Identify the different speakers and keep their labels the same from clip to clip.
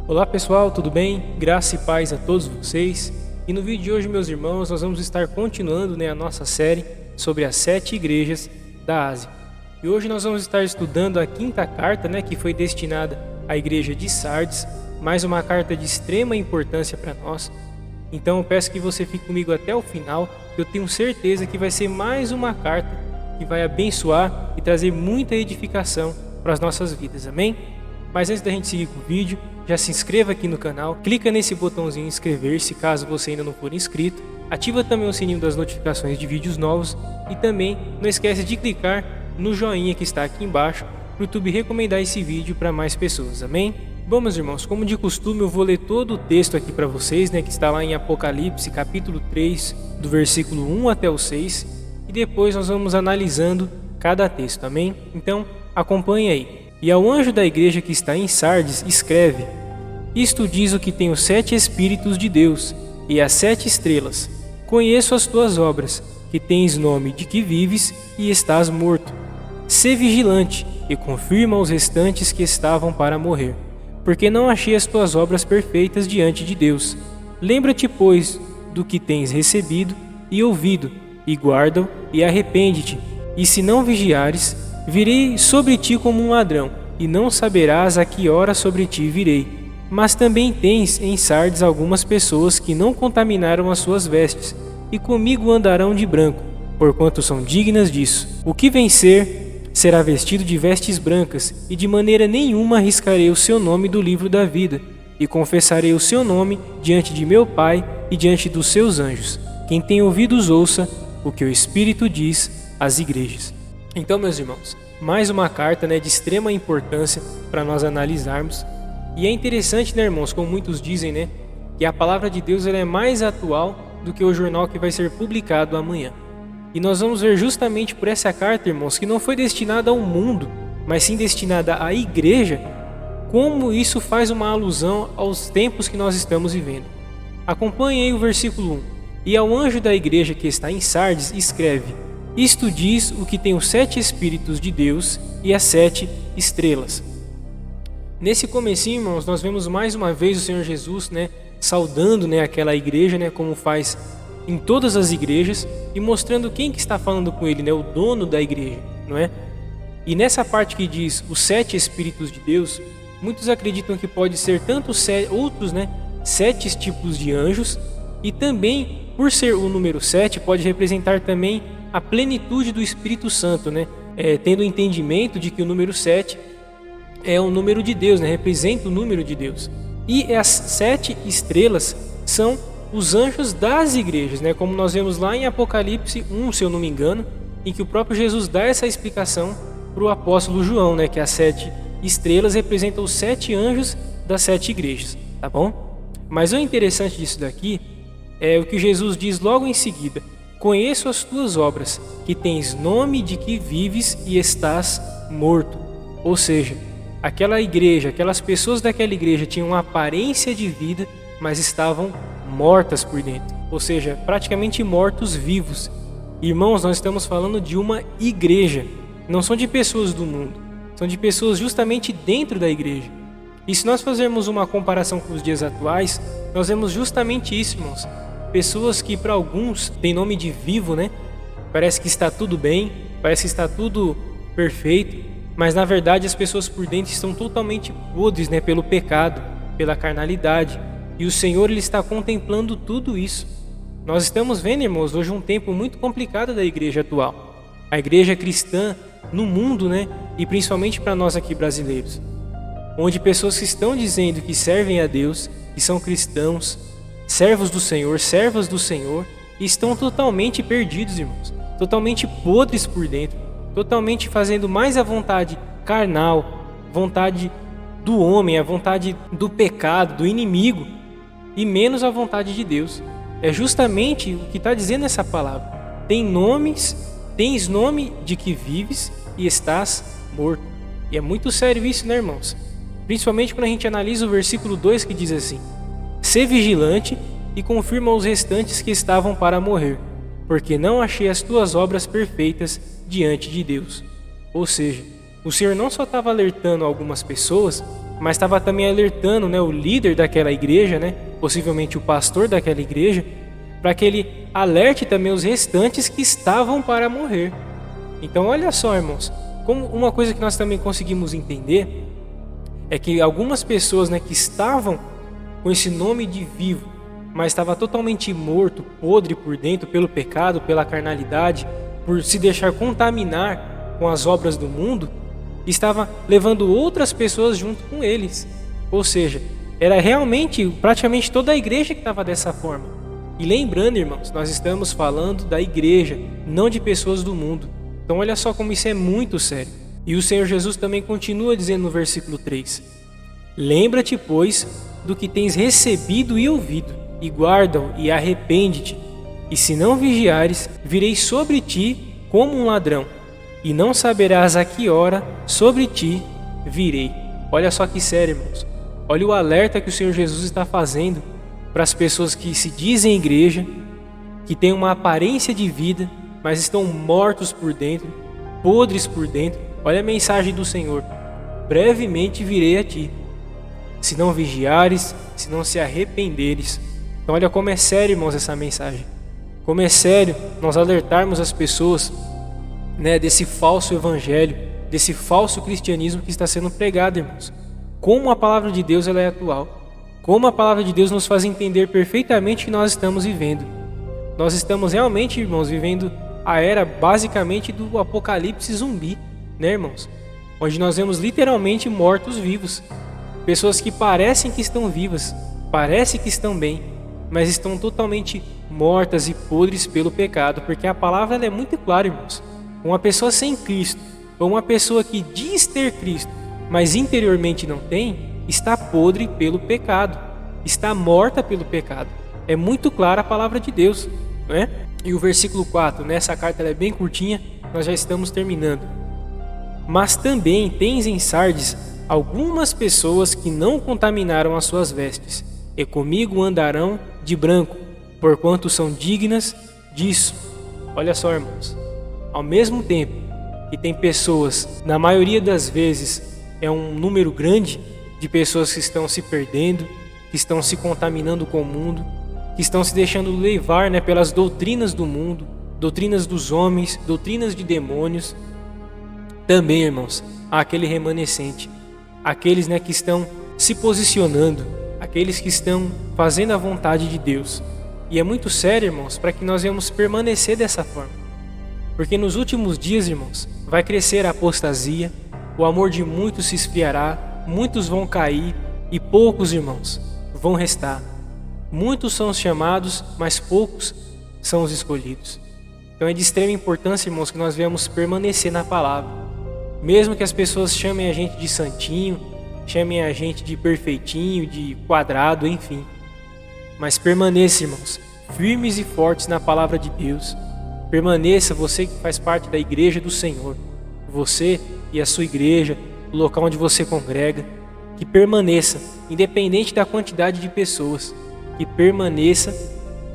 Speaker 1: Olá pessoal, tudo bem? Graça e paz a todos vocês. E no vídeo de hoje, meus irmãos, nós vamos estar continuando a nossa série sobre as 7 igrejas da Ásia. E hoje nós vamos estar estudando a 5ª carta, que foi destinada à igreja de Sardes, mais uma carta de extrema importância para nós. Então eu peço que você fique comigo até o final, que eu tenho certeza que vai ser mais uma carta que vai abençoar e trazer muita edificação para as nossas vidas, amém? Mas antes da gente seguir com o vídeo, já se inscreva aqui no canal, clica nesse botãozinho inscrever-se caso você ainda não for inscrito, ativa também o sininho das notificações de vídeos novos e também não esquece de clicar no joinha que está aqui embaixo para o YouTube recomendar esse vídeo para mais pessoas, amém? Bom, meus irmãos, como de costume eu vou ler todo o texto aqui para vocês, que está lá em Apocalipse capítulo 3, do versículo 1 até o 6, e depois nós vamos analisando cada texto, amém? Então acompanhe aí. E ao anjo da igreja que está em Sardes, escreve: Isto diz o que tem os 7 Espíritos de Deus e as 7 estrelas. Conheço as tuas obras, que tens nome de que vives e estás morto. Sê vigilante e confirma os restantes que estavam para morrer, porque não achei as tuas obras perfeitas diante de Deus. Lembra-te, pois, do que tens recebido e ouvido, e guarda-o e arrepende-te. E se não vigiares, virei sobre ti como um ladrão, e não saberás a que hora sobre ti virei. Mas também tens em Sardes algumas pessoas que não contaminaram as suas vestes, e comigo andarão de branco, porquanto são dignas disso. O que vencer será vestido de vestes brancas, e de maneira nenhuma arriscarei o seu nome do livro da vida, e confessarei o seu nome diante de meu Pai e diante dos seus anjos. Quem tem ouvidos ouça o que o Espírito diz às igrejas. Então, meus irmãos, mais uma carta de extrema importância para nós analisarmos. E é interessante, irmãos, como muitos dizem, que a palavra de Deus ela é mais atual do que o jornal que vai ser publicado amanhã. E nós vamos ver justamente por essa carta, irmãos, que não foi destinada ao mundo, mas sim destinada à igreja, como isso faz uma alusão aos tempos que nós estamos vivendo. Acompanhe aí o versículo 1. E ao anjo da igreja que está em Sardes, escreve: Isto diz o que tem os 7 Espíritos de Deus e as 7 estrelas. Nesse comecinho, irmãos, nós vemos mais uma vez o Senhor Jesus, saudando, aquela igreja, como faz em todas as igrejas, e mostrando quem que está falando com ele, o dono da igreja, não é? E nessa parte que diz os 7 Espíritos de Deus, muitos acreditam que pode ser tanto outros, 7 tipos de anjos, e também, por ser o número 7, pode representar também a plenitude do Espírito Santo, tendo o entendimento de que o número 7 é o número de Deus, representa o número de Deus. E as 7 estrelas são os anjos das igrejas, como nós vemos lá em Apocalipse 1, se eu não me engano, em que o próprio Jesus dá essa explicação para o apóstolo João, que as 7 estrelas representam os 7 anjos das 7 igrejas, tá bom? Mas o interessante disso daqui é o que Jesus diz logo em seguida: Conheço as tuas obras, que tens nome de que vives e estás morto. Ou seja, aquela igreja, aquelas pessoas daquela igreja tinham uma aparência de vida, mas estavam mortas por dentro. Ou seja, praticamente mortos vivos. Irmãos, nós estamos falando de uma igreja. Não são de pessoas do mundo. São de pessoas justamente dentro da igreja. E se nós fizermos uma comparação com os dias atuais, nós vemos justamente isso, irmãos. Pessoas que para alguns têm nome de vivo, Parece que está tudo bem, parece que está tudo perfeito, mas na verdade as pessoas por dentro estão totalmente podres, pelo pecado, pela carnalidade. E o Senhor ele está contemplando tudo isso. Nós estamos vendo, irmãos, hoje um tempo muito complicado da igreja atual. A igreja cristã no mundo, e principalmente para nós aqui brasileiros. Onde pessoas que estão dizendo que servem a Deus, que são cristãos, servos do Senhor, servas do Senhor, e estão totalmente perdidos, irmãos. Totalmente podres por dentro. Totalmente fazendo mais a vontade carnal, vontade do homem, a vontade do pecado, do inimigo, e menos a vontade de Deus. É justamente o que está dizendo essa palavra. Tens nome de que vives e estás morto. E é muito sério isso, irmãos? Principalmente quando a gente analisa o versículo 2 que diz assim: Sê vigilante e confirma os restantes que estavam para morrer, porque não achei as tuas obras perfeitas diante de Deus. Ou seja, o Senhor não só estava alertando algumas pessoas, mas estava também alertando, né, o líder daquela igreja, né, possivelmente o pastor daquela igreja, para que ele alerte também os restantes que estavam para morrer. Então olha só, irmãos, como uma coisa que nós também conseguimos entender é que algumas pessoas, né, que estavam com esse nome de vivo, mas estava totalmente morto, podre por dentro pelo pecado, pela carnalidade, por se deixar contaminar com as obras do mundo, estava levando outras pessoas junto com eles. Ou seja, era realmente praticamente toda a igreja que estava dessa forma. E lembrando, irmãos, nós estamos falando da igreja, não de pessoas do mundo. Então olha só como isso é muito sério. E o Senhor Jesus também continua dizendo no versículo 3: lembra-te, pois, do que tens recebido e ouvido, e guarda-o e arrepende-te. E se não vigiares, virei sobre ti como um ladrão, e não saberás a que hora sobre ti virei. Olha só que sério, irmãos. Olha o alerta que o Senhor Jesus está fazendo para as pessoas que se dizem igreja, que têm uma aparência de vida, mas estão mortos por dentro, podres por dentro. Olha a mensagem do Senhor: brevemente virei a ti, se não vigiares, se não se arrependeres. Então olha como é sério, irmãos, essa mensagem. Como é sério nós alertarmos as pessoas, né, desse falso evangelho, desse falso cristianismo que está sendo pregado, irmãos. Como a palavra de Deus ela é atual. Como a palavra de Deus nos faz entender perfeitamente o que nós estamos vivendo. Nós estamos realmente, irmãos, vivendo a era basicamente do apocalipse zumbi, né, irmãos? Onde nós vemos literalmente mortos-vivos. Pessoas que parecem que estão vivas, parecem que estão bem, mas estão totalmente mortas e podres pelo pecado, porque a palavra ela é muito clara, irmãos. Uma pessoa sem Cristo, ou uma pessoa que diz ter Cristo, mas interiormente não tem, está podre pelo pecado, está morta pelo pecado. É muito clara a palavra de Deus, não é? E o versículo 4, nessa carta ela é bem curtinha, nós já estamos terminando. Mas também tens em Sardes algumas pessoas que não contaminaram as suas vestes, e comigo andarão de branco, porquanto são dignas disso. Olha só, irmãos, ao mesmo tempo que tem pessoas, na maioria das vezes é um número grande de pessoas que estão se perdendo, que estão se contaminando com o mundo, que estão se deixando levar, né, pelas doutrinas do mundo, doutrinas dos homens, doutrinas de demônios. Também, irmãos, há aquele remanescente, aqueles, né, que estão se posicionando, aqueles que estão fazendo a vontade de Deus. E é muito sério, irmãos, para que nós venhamos permanecer dessa forma. Porque nos últimos dias, irmãos, vai crescer a apostasia, o amor de muitos se esfriará, muitos vão cair e poucos, irmãos, vão restar. Muitos são os chamados, mas poucos são os escolhidos. Então é de extrema importância, irmãos, que nós venhamos permanecer na palavra. Mesmo que as pessoas chamem a gente de santinho, chamem a gente de perfeitinho, de quadrado, enfim. Mas permaneça, irmãos, firmes e fortes na palavra de Deus. Permaneça, você que faz parte da igreja do Senhor, você e a sua igreja, o local onde você congrega, que permaneça, independente da quantidade de pessoas, que permaneça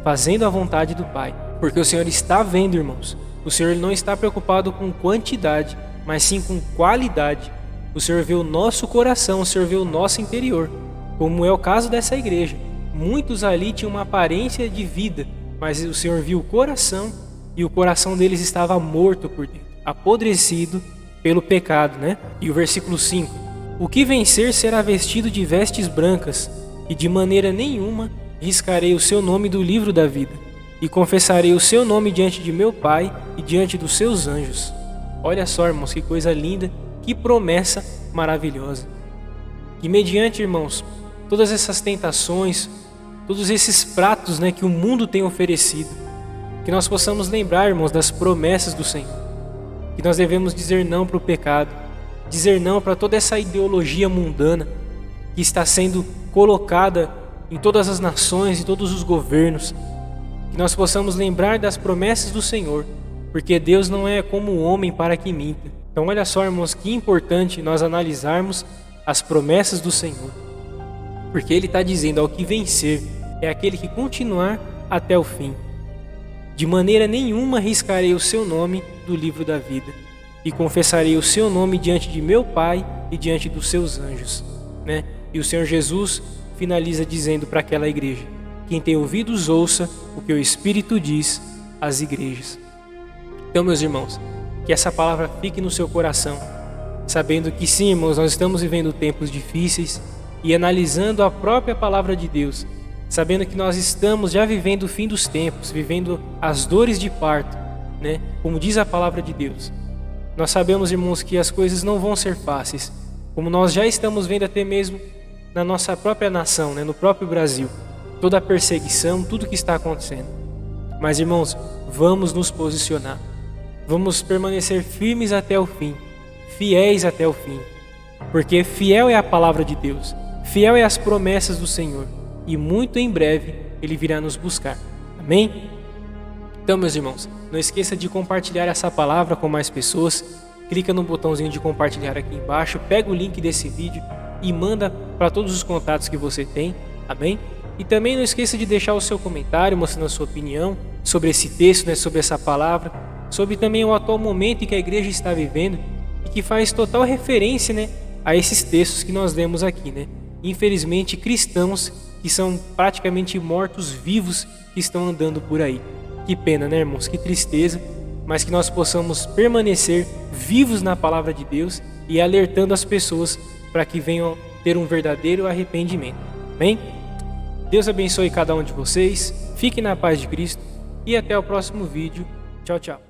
Speaker 1: fazendo a vontade do Pai. Porque o Senhor está vendo, irmãos. O Senhor não está preocupado com quantidade, mas sim com qualidade. O Senhor vê o nosso coração, o Senhor vê o nosso interior, como é o caso dessa igreja. Muitos ali tinham uma aparência de vida, mas o Senhor viu o coração e o coração deles estava morto por dentro, apodrecido pelo pecado, né? E o versículo 5: o que vencer será vestido de vestes brancas, e de maneira nenhuma riscarei o seu nome do livro da vida, e confessarei o seu nome diante de meu Pai e diante dos seus anjos. Olha só, irmãos, que coisa linda, que promessa maravilhosa. E mediante, irmãos, todas essas tentações, todos esses pratos, né, que o mundo tem oferecido, que nós possamos lembrar, irmãos, das promessas do Senhor. Que nós devemos dizer não para o pecado, dizer não para toda essa ideologia mundana que está sendo colocada em todas as nações e todos os governos. Que nós possamos lembrar das promessas do Senhor, porque Deus não é como o homem para que minta. Então olha só, irmãos, que importante nós analisarmos as promessas do Senhor. Porque Ele está dizendo: ao que vencer é aquele que continuar até o fim. De maneira nenhuma riscarei o seu nome do livro da vida, e confessarei o seu nome diante de meu Pai e diante dos seus anjos, né? E o Senhor Jesus finaliza dizendo para aquela igreja: quem tem ouvidos ouça o que o Espírito diz às igrejas. Então, meus irmãos, que essa palavra fique no seu coração, sabendo que sim, irmãos, nós estamos vivendo tempos difíceis, e analisando a própria palavra de Deus, sabendo que nós estamos já vivendo o fim dos tempos, vivendo as dores de parto, né? Como diz a palavra de Deus. Nós sabemos, irmãos, que as coisas não vão ser fáceis, como nós já estamos vendo até mesmo na nossa própria nação, né? No próprio Brasil, toda a perseguição, tudo que está acontecendo. Mas, irmãos, vamos nos posicionar, vamos permanecer firmes até o fim, fiéis até o fim, porque fiel é a palavra de Deus, fiel é as promessas do Senhor, e muito em breve Ele virá nos buscar. Amém? Então, meus irmãos, não esqueça de compartilhar essa palavra com mais pessoas. Clica no botãozinho de compartilhar aqui embaixo, pega o link desse vídeo e manda para todos os contatos que você tem. Amém? E também não esqueça de deixar o seu comentário mostrando a sua opinião sobre esse texto, né, sobre essa palavra, sobre também o atual momento em que a igreja está vivendo e que faz total referência, né, a esses textos que nós lemos aqui, né? Infelizmente, cristãos que são praticamente mortos-vivos que estão andando por aí. Que pena, né, irmãos? Que tristeza, mas que nós possamos permanecer vivos na palavra de Deus e alertando as pessoas para que venham ter um verdadeiro arrependimento. Amém? Deus abençoe cada um de vocês, fique na paz de Cristo e até o próximo vídeo. Tchau, tchau.